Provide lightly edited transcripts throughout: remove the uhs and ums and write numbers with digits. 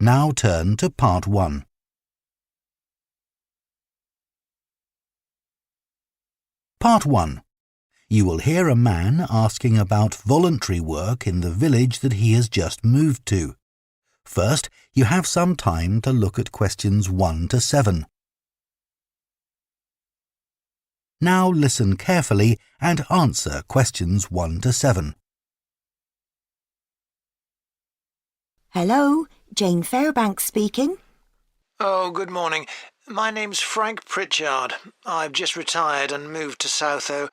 Now turn to Part 1. Part 1. You will hear a man asking about voluntary work in the village that he has just moved to. First, you have some time to look at questions 1 to 7. Now listen carefully and answer questions 1 to 7. Hello, Jane Fairbanks speaking. Oh, good morning. My name's Frank Pritchard. I've just retired and moved to Southo.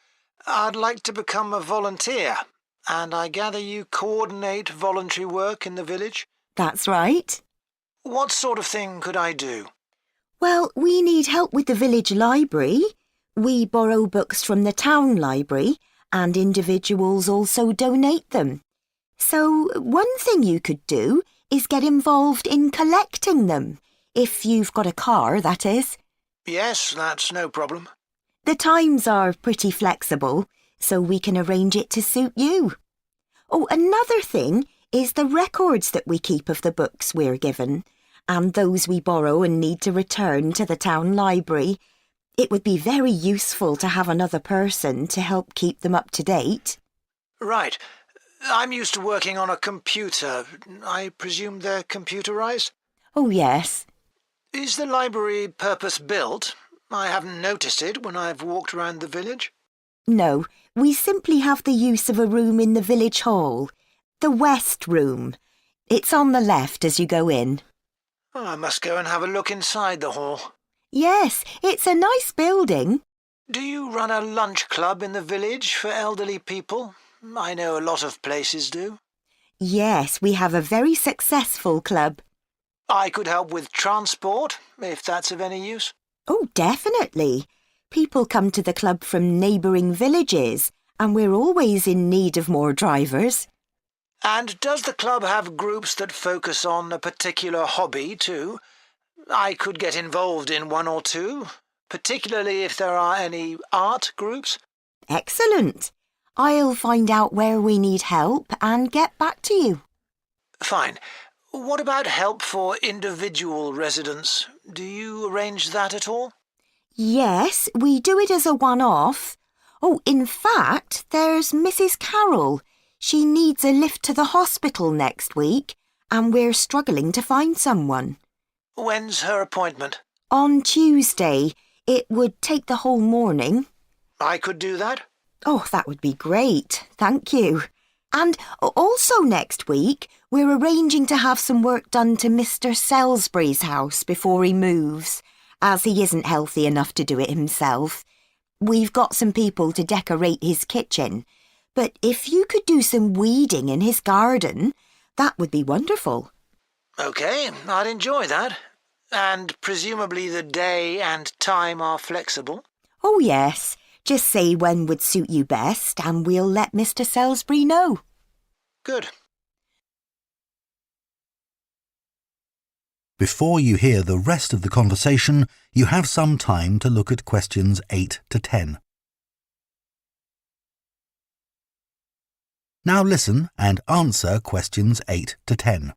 I'd like to become a volunteer, and I gather you coordinate voluntary work in the village? That's right. What sort of thing could I do? Well, we need help with the village library. We borrow books from the town library, and individuals also donate them. So one thing you could do is get involved in collecting them, if you've got a car, that is. Yes, that's no problem. The times are pretty flexible, so we can arrange it to suit you. Oh, another thing is the records that we keep of the books we're given, and those we borrow and need to return to the town library. It would be very useful to have another person to help keep them up to date. Right. I'm used to working on a computer. I presume they're computerized? Oh, yes. Is the library purpose-built? I haven't noticed it when I've walked around the village. No, we simply have the use of a room in the village hall. The West Room. It's on the left as you go in. Oh, I must go and have a look inside the hall. Yes, it's a nice building. Do you run a lunch club in the village for elderly people? I know a lot of places do. Yes, we have a very successful club. I could help with transport, if that's of any use. Oh, definitely. People come to the club from neighbouring villages, and we're always in need of more drivers. And does the club have groups that focus on a particular hobby too? I could get involved in one or two, particularly if there are any art groups. Excellent. I'll find out where we need help and get back to you. Fine. What about help for individual residents? Do you arrange that at all? Yes, we do it as a one-off. Oh, in fact, there's Mrs. Carroll. She needs a lift to the hospital next week, and we're struggling to find someone. When's her appointment? On Tuesday. It would take the whole morning. I could do that? Oh, that would be great. Thank you. And also next week, we're arranging to have some work done to Mr. Salisbury's house before he moves, as he isn't healthy enough to do it himself. We've got some people to decorate his kitchen, but if you could do some weeding in his garden, that would be wonderful. OK, I'd enjoy that. And presumably the day and time are flexible? Oh, yes. Just say when would suit you best, and we'll let Mr. Salisbury know. Good. Before you hear the rest of the conversation, you have some time to look at questions 8 to 10. Now listen and answer questions 8 to 10.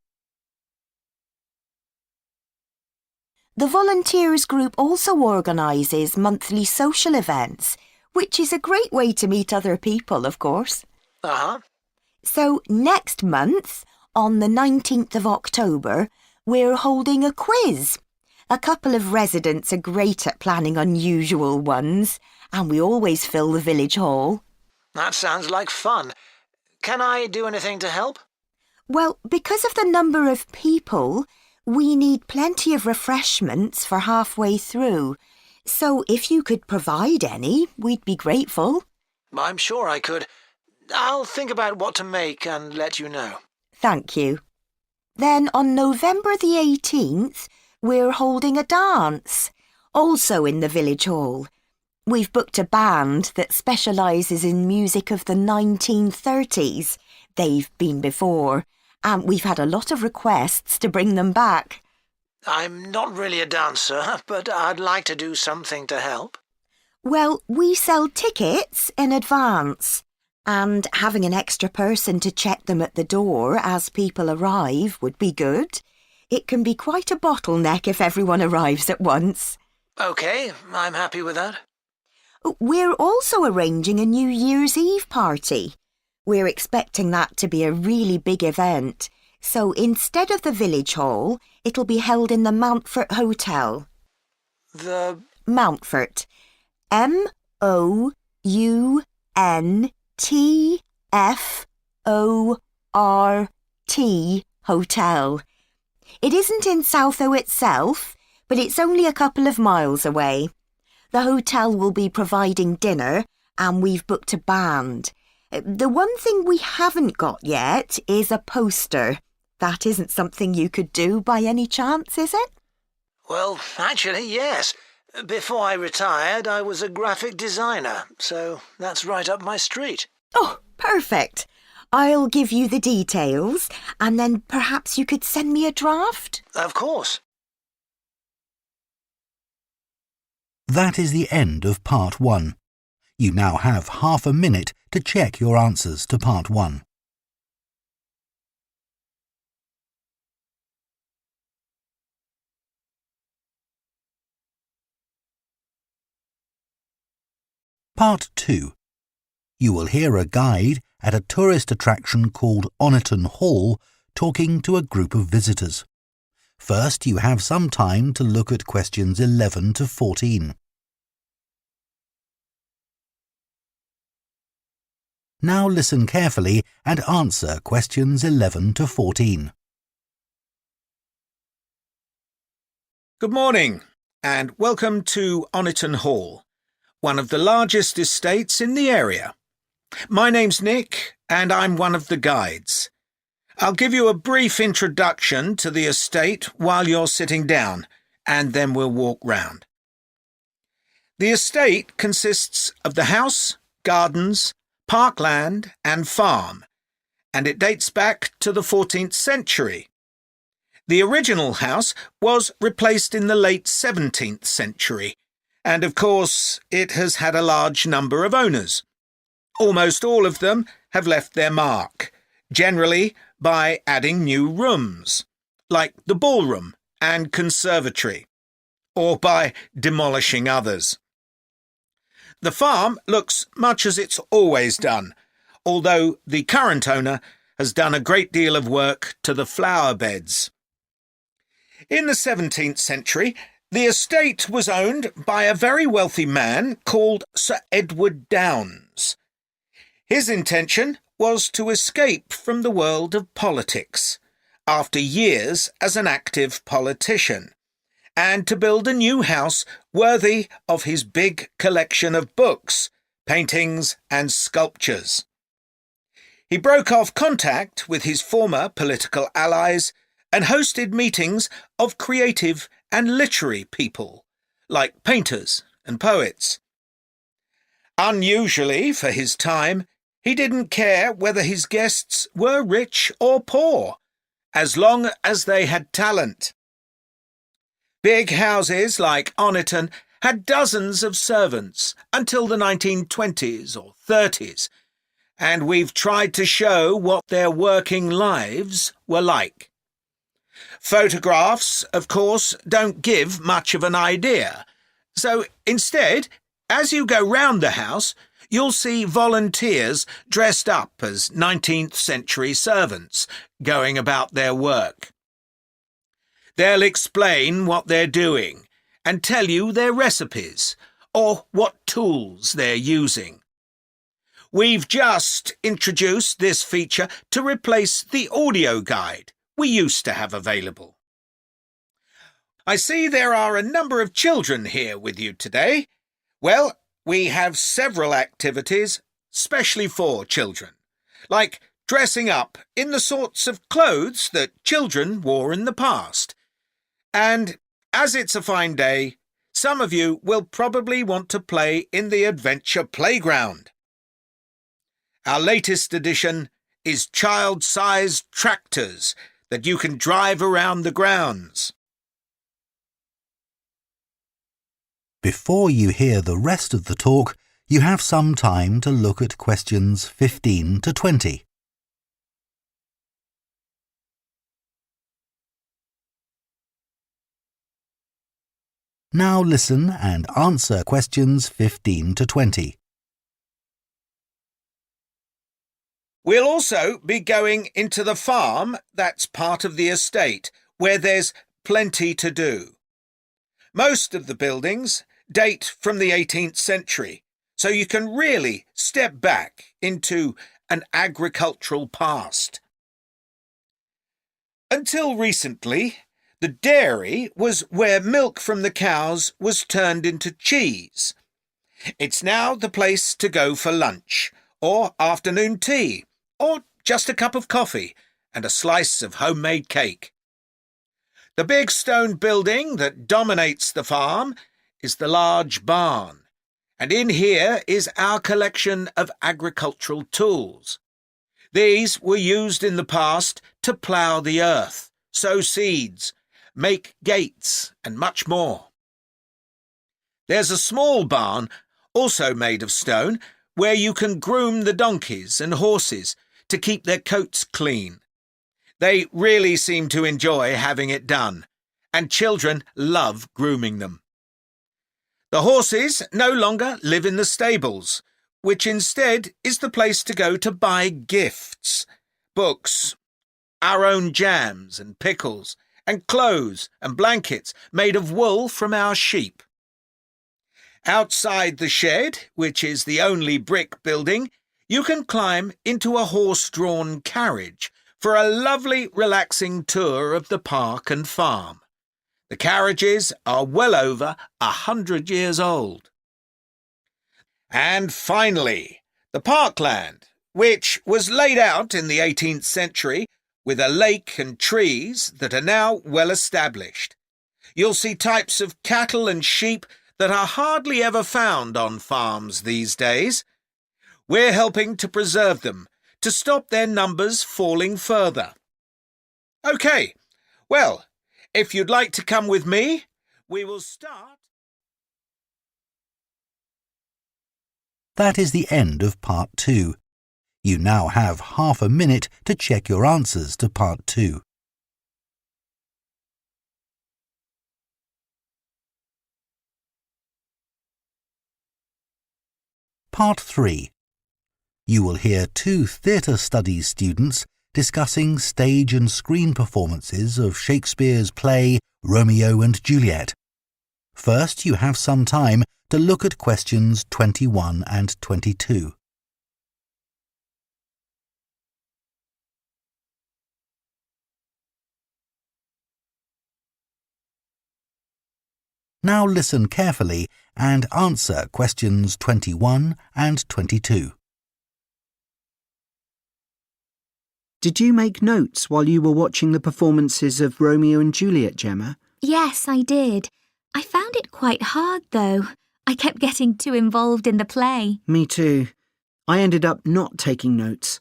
The Volunteers Group also organises monthly social events, which is a great way to meet other people, of course. Uh-huh. So next month, on the 19th of October, we're holding a quiz. A couple of residents are great at planning unusual ones, and we always fill the village hall. That sounds like fun. Can I do anything to help? Well, because of the number of people, we need plenty of refreshments for halfway through. So if you could provide any, we'd be grateful. I'm sure I could. I'll think about what to make and let you know. Thank you. Then on November the 18th, we're holding a dance, also in the village hall. We've booked a band that specialises in music of the 1930s. They've been before, and we've had a lot of requests to bring them back. I'm not really a dancer, but I'd like to do something to help. Well, we sell tickets in advance, and having an extra person to check them at the door as people arrive would be good. It can be quite a bottleneck if everyone arrives at once. OK, I'm happy with that. We're also arranging a New Year's Eve party. We're expecting that to be a really big event. So instead of the village hall, it'll be held in the Mountfort Hotel. The... Mountfort. Mountfort Hotel. It isn't in Southo itself, but it's only a couple of miles away. The hotel will be providing dinner, and we've booked a band. The one thing we haven't got yet is a poster. That isn't something you could do by any chance, is it? Well, actually, yes. Before I retired, I was a graphic designer, so that's right up my street. Oh, perfect. I'll give you the details, and then perhaps you could send me a draft? Of course. That is the end of Part 1. You now have half a minute to check your answers to Part 1. Part 2. You will hear a guide at a tourist attraction called Oniton Hall talking to a group of visitors. First, you have some time to look at questions 11 to 14. Now listen carefully and answer questions 11 to 14. Good morning, and welcome to Oniton Hall, one of the largest estates in the area. My name's Nick, and I'm one of the guides. I'll give you a brief introduction to the estate while you're sitting down, and then we'll walk round. The estate consists of the house, gardens, parkland and farm, and it dates back to the 14th century. The original house was replaced in the late 17th century, and of course it has had a large number of owners. Almost all of them have left their mark, generally by adding new rooms, like the ballroom and conservatory, or by demolishing others. The farm looks much as it's always done, although the current owner has done a great deal of work to the flower beds. In the 17th century, the estate was owned by a very wealthy man called Sir Edward Downes. His intention was to escape from the world of politics after years as an active politician, and to build a new house worthy of his big collection of books, paintings and sculptures. He broke off contact with his former political allies and hosted meetings of creative and literary people, like painters and poets. Unusually for his time, he didn't care whether his guests were rich or poor, as long as they had talent. Big houses like Oniton had dozens of servants until the 1920s or 30s, and we've tried to show what their working lives were like. Photographs, of course, don't give much of an idea, so instead, as you go round the house, you'll see volunteers dressed up as 19th century servants going about their work. They'll explain what they're doing and tell you their recipes or what tools they're using. We've just introduced this feature to replace the audio guide we used to have available. I see there are a number of children here with you today. Well, we have several activities specially for children, like dressing up in the sorts of clothes that children wore in the past. And as it's a fine day, some of you will probably want to play in the adventure playground. Our latest addition is child-sized tractors that you can drive around the grounds. Before you hear the rest of the talk, you have some time to look at questions 15 to 20. Now listen and answer questions 15 to 20. We'll also be going into the farm that's part of the estate, where there's plenty to do. Most of the buildings date from the 18th century, so you can really step back into an agricultural past. Until recently, the dairy was where milk from the cows was turned into cheese. It's now the place to go for lunch, or afternoon tea, or just a cup of coffee and a slice of homemade cake. The big stone building that dominates the farm is the large barn, and in here is our collection of agricultural tools. These were used in the past to plough the earth, sow seeds, make gates, and much more. There's a small barn, also made of stone, where you can groom the donkeys and horses to keep their coats clean. They really seem to enjoy having it done, and children love grooming them. The horses no longer live in the stables, which instead is the place to go to buy gifts, books, our own jams and pickles, and clothes and blankets made of wool from our sheep. Outside the shed, which is the only brick building, you can climb into a horse-drawn carriage for a lovely, relaxing tour of the park and farm. The carriages are well over 100 years old. And finally, the parkland, which was laid out in the 18th century with a lake and trees that are now well established. You'll see types of cattle and sheep that are hardly ever found on farms these days. We're helping to preserve them, to stop their numbers falling further. OK, well, if you'd like to come with me, we will start. That is the end of Part 2. You now have half a minute to check your answers to Part 2. Part 3. You will hear two theatre studies students discussing stage and screen performances of Shakespeare's play Romeo and Juliet. First, you have some time to look at questions 21 and 22. Now listen carefully and answer questions 21 and 22. Did you make notes while you were watching the performances of Romeo and Juliet, Gemma? Yes, I did. I found it quite hard, though. I kept getting too involved in the play. Me too. I ended up not taking notes.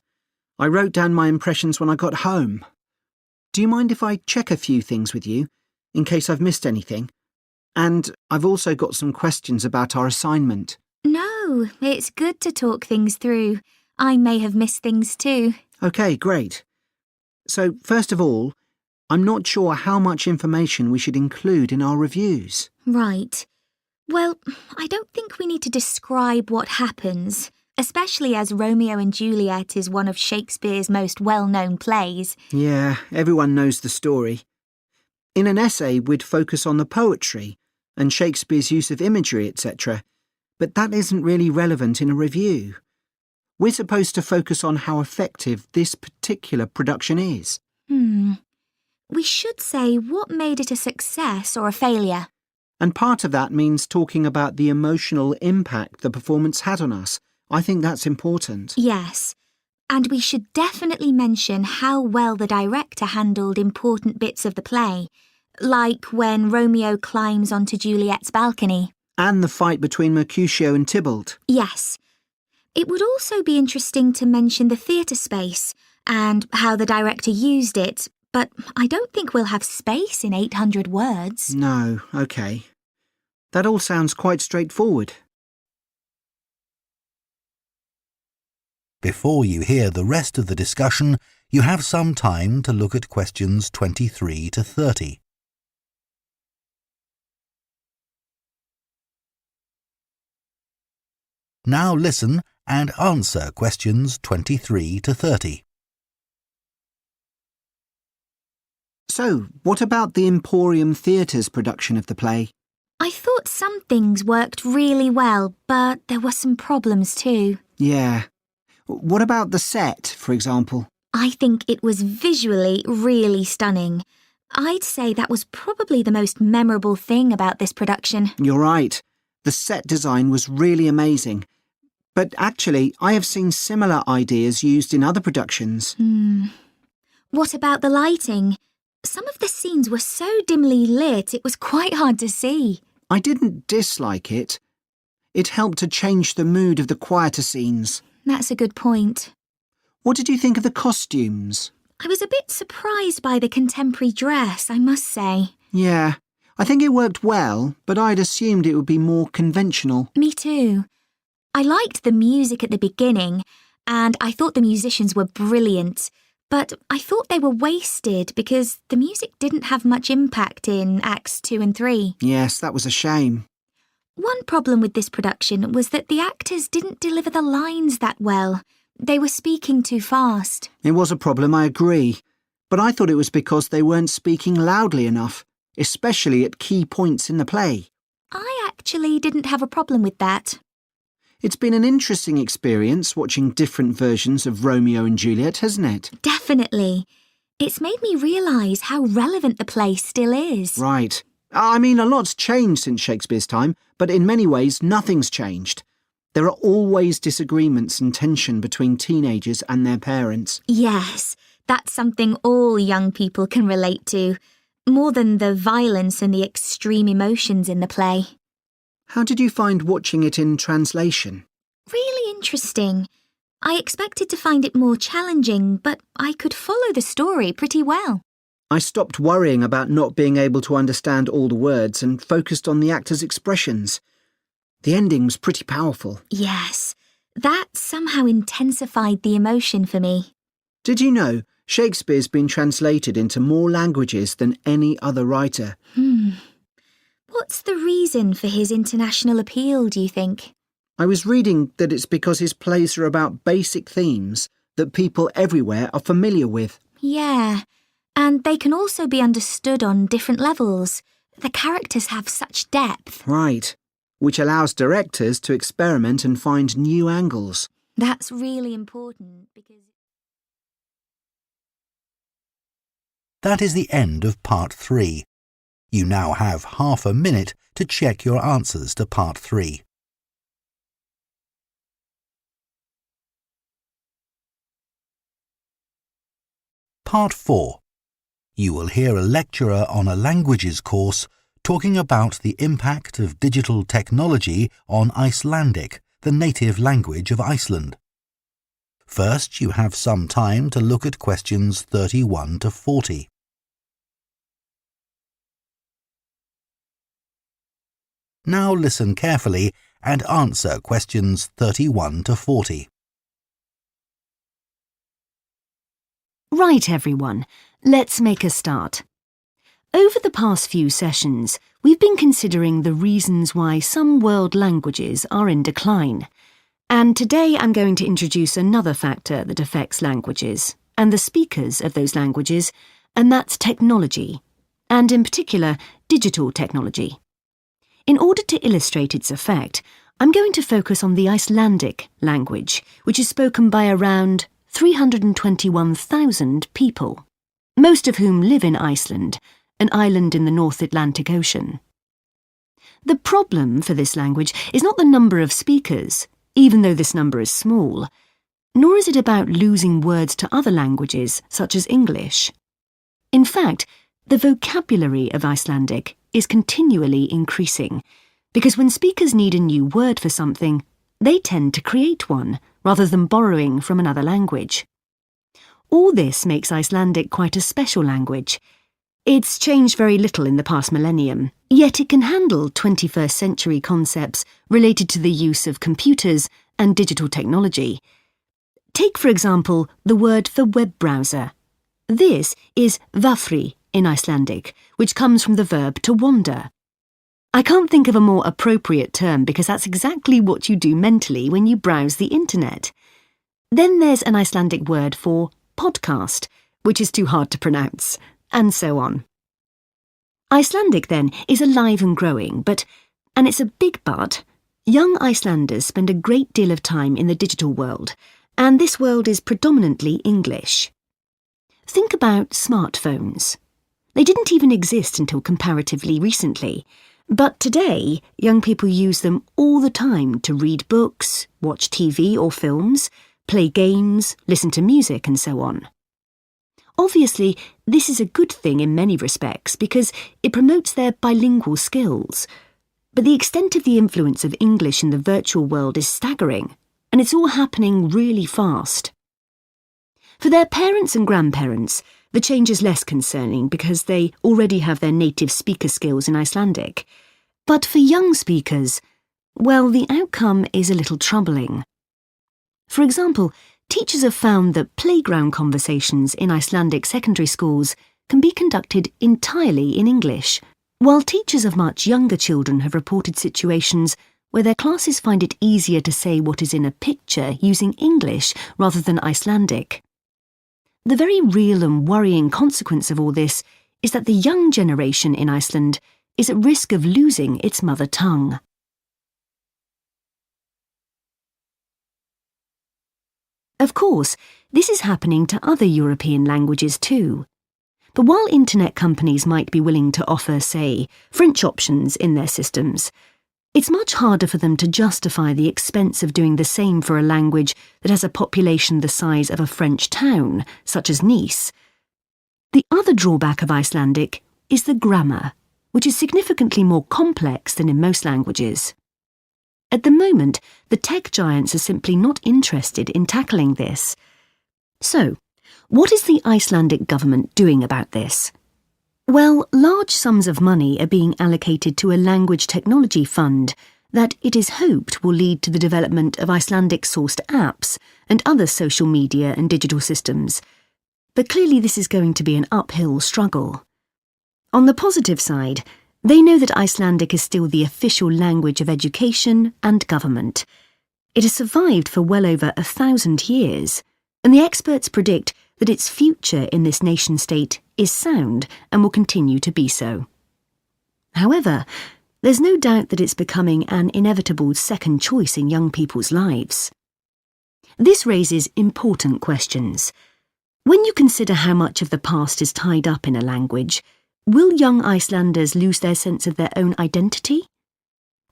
I wrote down my impressions when I got home. Do you mind if I check a few things with you, in case I've missed anything? And I've also got some questions about our assignment. No, it's good to talk things through. I may have missed things too. OK, great. So, first of all, I'm not sure how much information we should include in our reviews. Right. Well, I don't think we need to describe what happens, especially as Romeo and Juliet is one of Shakespeare's most well-known plays. Yeah, everyone knows the story. In an essay, we'd focus on the poetry and Shakespeare's use of imagery, etc., but that isn't really relevant in a review. We're supposed to focus on how effective this particular production is. We should say what made it a success or a failure. And part of that means talking about the emotional impact the performance had on us. I think that's important. Yes. And we should definitely mention how well the director handled important bits of the play, like when Romeo climbs onto Juliet's balcony. And the fight between Mercutio and Tybalt. Yes. It would also be interesting to mention the theatre space and how the director used it, but I don't think we'll have space in 800 words. No, OK. That all sounds quite straightforward. Before you hear the rest of the discussion, you have some time to look at questions 23 to 30. Now listen and answer questions 23 to 30. So, what about the Emporium Theatre's production of the play? I thought some things worked really well, but there were some problems too. Yeah. What about the set, for example? I think it was visually really stunning. I'd say that was probably the most memorable thing about this production. You're right. The set design was really amazing. But actually, I have seen similar ideas used in other productions. What about the lighting? Some of the scenes were so dimly lit it was quite hard to see. I didn't dislike it. It helped to change the mood of the quieter scenes. That's a good point. What did you think of the costumes? I was a bit surprised by the contemporary dress, I must say. Yeah, I think it worked well, but I'd assumed it would be more conventional. Me too. I liked the music at the beginning, and I thought the musicians were brilliant. But I thought they were wasted because the music didn't have much impact in Acts 2 and 3. Yes, that was a shame. One problem with this production was that the actors didn't deliver the lines that well. They were speaking too fast. It was a problem, I agree. But I thought it was because they weren't speaking loudly enough, especially at key points in the play. I actually didn't have a problem with that. It's been an interesting experience watching different versions of Romeo and Juliet, hasn't it? Definitely. It's made me realise how relevant the play still is. Right. I mean, a lot's changed since Shakespeare's time, but in many ways nothing's changed. There are always disagreements and tension between teenagers and their parents. Yes, that's something all young people can relate to, more than the violence and the extreme emotions in the play. How did you find watching it in translation? Really interesting. I expected to find it more challenging, but I could follow the story pretty well. I stopped worrying about not being able to understand all the words and focused on the actors' expressions. The ending was pretty powerful. Yes, that somehow intensified the emotion for me. Did you know Shakespeare's been translated into more languages than any other writer? What's the reason for his international appeal, do you think? I was reading that it's because his plays are about basic themes that people everywhere are familiar with. Yeah, and they can also be understood on different levels. The characters have such depth. Right, which allows directors to experiment and find new angles. That's really important because... That is the end of part 3. You now have half a minute to check your answers to part 3. Part 4. You will hear a lecturer on a languages course talking about the impact of digital technology on Icelandic, the native language of Iceland. First, you have some time to look at questions 31 to 40. Now listen carefully and answer questions 31 to 40. Right, everyone, let's make a start. Over the past few sessions, we've been considering the reasons why some world languages are in decline. And today I'm going to introduce another factor that affects languages and the speakers of those languages, and that's technology, and in particular, digital technology. In order to illustrate its effect, I'm going to focus on the Icelandic language, which is spoken by around 321,000 people, most of whom live in Iceland, an island in the North Atlantic Ocean. The problem for this language is not the number of speakers, even though this number is small, nor is it about losing words to other languages, such as English. In fact, the vocabulary of Icelandic is continually increasing, because when speakers need a new word for something, they tend to create one, rather than borrowing from another language. All this makes Icelandic quite a special language. It's changed very little in the past millennium, yet it can handle 21st century concepts related to the use of computers and digital technology. Take, for example, the word for web browser. This is vafri in Icelandic, which comes from the verb to wander. I can't think of a more appropriate term because that's exactly what you do mentally when you browse the internet. Then there's an Icelandic word for podcast, which is too hard to pronounce, and so on. Icelandic, then, is alive and growing, and it's a big but, young Icelanders spend a great deal of time in the digital world, and this world is predominantly English. Think about smartphones. They didn't even exist until comparatively recently, but today young people use them all the time to read books, watch TV or films, play games, listen to music and so on. Obviously, this is a good thing in many respects because it promotes their bilingual skills. But the extent of the influence of English in the virtual world is staggering, and it's all happening really fast. For their parents and grandparents, the change is less concerning because they already have their native speaker skills in Icelandic. But for young speakers, well, the outcome is a little troubling. For example, teachers have found that playground conversations in Icelandic secondary schools can be conducted entirely in English, while teachers of much younger children have reported situations where their classes find it easier to say what is in a picture using English rather than Icelandic. The very real and worrying consequence of all this is that the young generation in Iceland is at risk of losing its mother tongue. Of course, this is happening to other European languages too. But while internet companies might be willing to offer, say, French options in their systems, it's much harder for them to justify the expense of doing the same for a language that has a population the size of a French town, such as Nice. The other drawback of Icelandic is the grammar, which is significantly more complex than in most languages. At the moment, the tech giants are simply not interested in tackling this. So, what is the Icelandic government doing about this? Well, large sums of money are being allocated to a language technology fund that it is hoped will lead to the development of Icelandic-sourced apps and other social media and digital systems. But clearly this is going to be an uphill struggle. On the positive side, they know that Icelandic is still the official language of education and government. It has survived for well over 1,000 years, and the experts predict that its future in this nation-state is sound and will continue to be so. However, there's no doubt that it's becoming an inevitable second choice in young people's lives. This raises important questions. When you consider how much of the past is tied up in a language, will young Icelanders lose their sense of their own identity?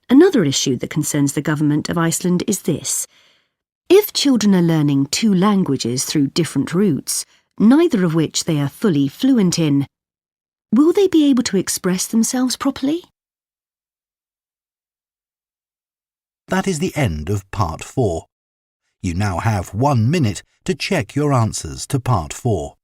Another issue that concerns the government of Iceland is this. If children are learning 2 languages through different routes, neither of which they are fully fluent in, will they be able to express themselves properly? That is the end of Part 4. You now have 1 minute to check your answers to Part 4.